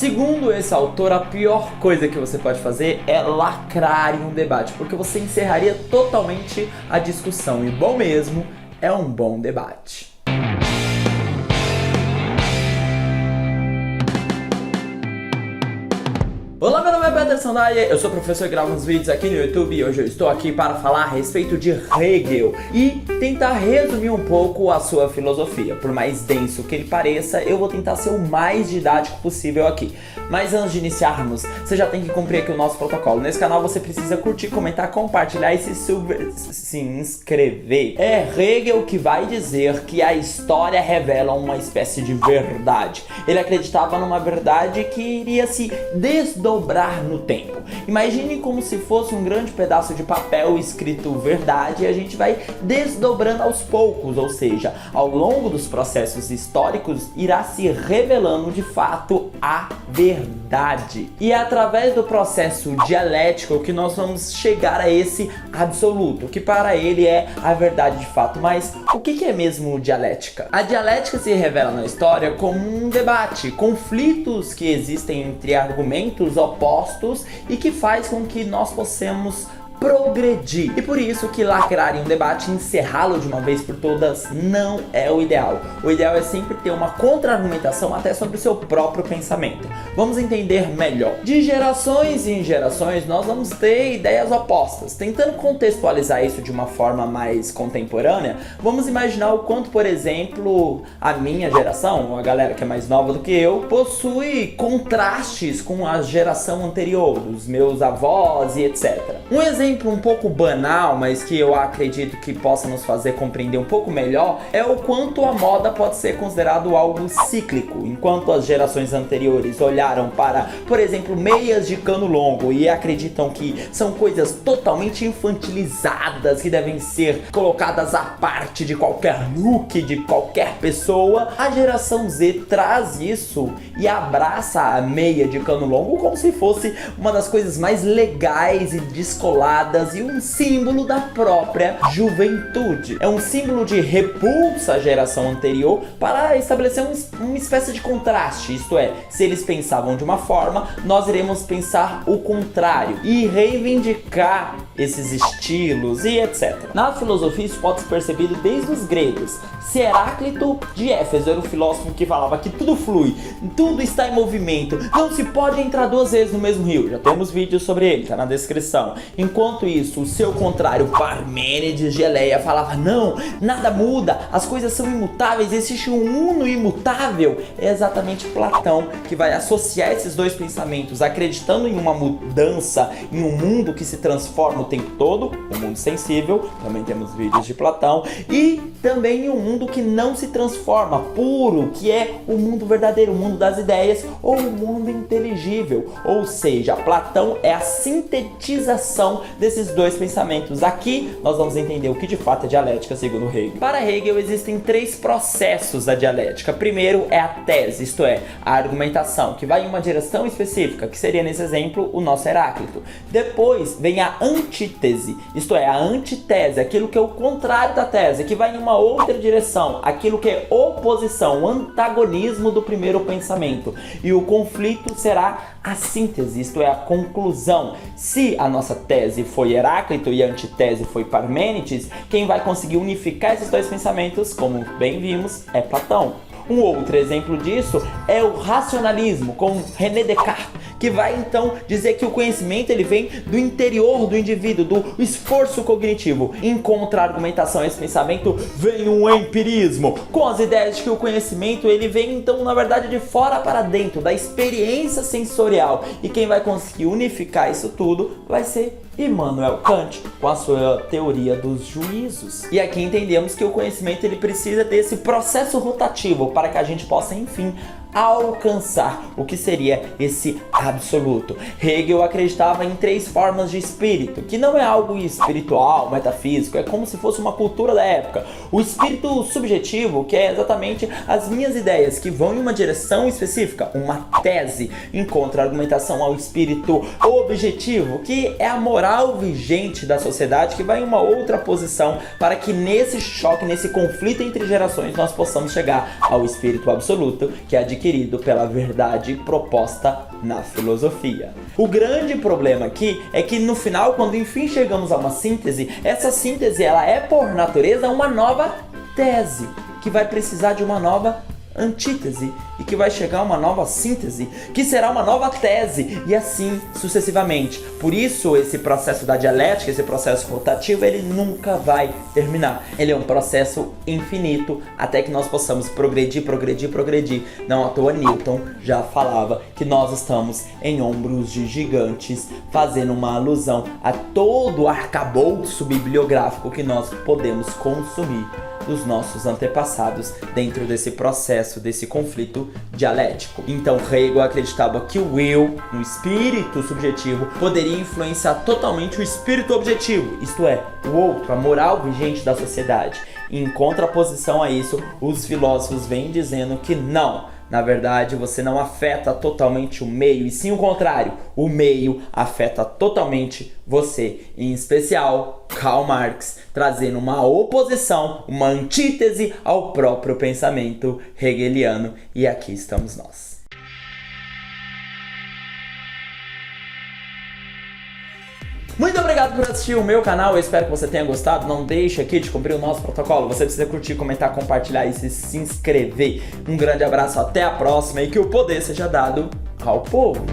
Segundo esse autor, a pior coisa que você pode fazer é lacrar em um debate, porque você encerraria totalmente a discussão, e bom mesmo é um bom debate. Olá, meu nome é Peterson Daia, eu sou professor e gravo uns vídeos aqui no YouTube e hoje eu estou aqui para falar a respeito de Hegel e tentar resumir um pouco a sua filosofia. Por mais denso que ele pareça, eu vou tentar ser o mais didático possível aqui. Mas antes de iniciarmos, você já tem que cumprir aqui o nosso protocolo. Nesse canal você precisa curtir, comentar, compartilhar e se inscrever. É Hegel que vai dizer que a história revela uma espécie de verdade. Ele acreditava numa verdade que iria se desdobrar no tempo. Imagine como se fosse um grande pedaço de papel escrito verdade e a gente vai desdobrando aos poucos, ou seja, ao longo dos processos históricos irá se revelando de fato a verdade. E é através do processo dialético que nós vamos chegar a esse absoluto, que para ele é a verdade de fato. Mas o que é mesmo dialética? A dialética se revela na história como um debate, conflitos que existem entre argumentos opostos e que faz com que nós possamos progredir. E por isso que lacrar em um debate e encerrá-lo de uma vez por todas não é o ideal. O ideal é sempre ter uma contra-argumentação até sobre o seu próprio pensamento. Vamos entender melhor. De gerações em gerações nós vamos ter ideias opostas. Tentando contextualizar isso de uma forma mais contemporânea, vamos imaginar o quanto, por exemplo, a minha geração, ou a galera que é mais nova do que eu, possui contrastes com a geração anterior, os meus avós e etc. Um exemplo um pouco banal, mas que eu acredito que possa nos fazer compreender um pouco melhor, é o quanto a moda pode ser considerado algo cíclico. Enquanto as gerações anteriores olharam para, por exemplo, meias de cano longo e acreditam que são coisas totalmente infantilizadas que devem ser colocadas à parte de qualquer look, de qualquer pessoa, a geração Z traz isso e abraça a meia de cano longo como se fosse uma das coisas mais legais e descoladas e um símbolo da própria juventude. É um símbolo de repulsa à geração anterior para estabelecer uma espécie de contraste, isto é, se eles pensavam de uma forma, nós iremos pensar o contrário e reivindicar esses estilos e etc. Na filosofia isso pode ser percebido desde os gregos. Se Heráclito de Éfeso era um filósofo que falava que tudo flui, tudo está em movimento, não se pode entrar duas vezes no mesmo rio. Já temos vídeos sobre ele, tá na descrição. Enquanto isso, o seu contrário, Parmênides de Eleia, falava não, nada muda, as coisas são imutáveis, existe um uno imutável. É exatamente Platão que vai associar esses dois pensamentos, acreditando em uma mudança, em um mundo que se transforma o tempo todo, o mundo sensível, também temos vídeos de Platão, e também em um mundo que não se transforma, puro, que é o mundo verdadeiro, o mundo das ideias ou o mundo inteligível. Ou seja, Platão é a sintetização desses dois pensamentos. Aqui nós vamos entender o que de fato é dialética segundo Hegel. Para Hegel existem três processos da dialética. Primeiro é a tese, isto é, a argumentação, que vai em uma direção específica, que seria nesse exemplo o nosso Heráclito. Depois vem a antítese, isto é, a antitese, aquilo que é o contrário da tese, que vai em uma outra direção, aquilo que é oposição, o antagonismo do primeiro pensamento. E o conflito será a síntese, isto é, a conclusão. Se a nossa tese foi Heráclito e a antitese foi Parmênides, quem vai conseguir unificar esses dois pensamentos, como bem vimos, é Platão. Um outro exemplo disso é o racionalismo, com René Descartes, que vai então dizer que o conhecimento ele vem do interior do indivíduo, do esforço cognitivo. Em contra-argumentação a esse pensamento vem um empirismo, com as ideias de que o conhecimento ele vem então na verdade de fora para dentro, da experiência sensorial. E quem vai conseguir unificar isso tudo vai ser Immanuel Kant, com a sua teoria dos juízos. E aqui entendemos que o conhecimento ele precisa desse processo rotativo para que a gente possa, enfim, alcançar o que seria esse absoluto. Hegel acreditava em três formas de espírito, que não é algo espiritual, metafísico, é como se fosse uma cultura da época. O espírito subjetivo, que é exatamente as minhas ideias, que vão em uma direção específica, uma tese, em contra-argumentação ao espírito objetivo, que é a moral vigente da sociedade, que vai em uma outra posição, para que nesse choque, nesse conflito entre gerações, nós possamos chegar ao espírito absoluto, que é adquirido adquirido pela verdade proposta na filosofia. O grande problema aqui é que no final, quando enfim chegamos a uma síntese, essa síntese ela é por natureza uma nova tese, que vai precisar de uma nova antítese e que vai chegar a uma nova síntese, que será uma nova tese, e assim sucessivamente. Por isso esse processo da dialética, esse processo rotativo, ele nunca vai terminar. Ele é um processo infinito até que nós possamos progredir. Não à toa Newton já falava que nós estamos em ombros de gigantes, fazendo uma alusão a todo o arcabouço bibliográfico que nós podemos consumir dos nossos antepassados dentro desse processo, desse conflito dialético. Então Hegel acreditava que o eu, no espírito subjetivo, poderia influenciar totalmente o espírito objetivo, isto é, o outro, a moral vigente da sociedade. Em contraposição a isso, os filósofos vêm dizendo que não. Na verdade, você não afeta totalmente o meio, e sim o contrário. O meio afeta totalmente você. Em especial, Karl Marx, trazendo uma oposição, uma antítese ao próprio pensamento hegeliano. E aqui estamos nós. Muito obrigado por assistir o meu canal, eu espero que você tenha gostado. Não deixe aqui de cumprir o nosso protocolo. Você precisa curtir, comentar, compartilhar e se inscrever. Um grande abraço, até a próxima e que o poder seja dado ao povo.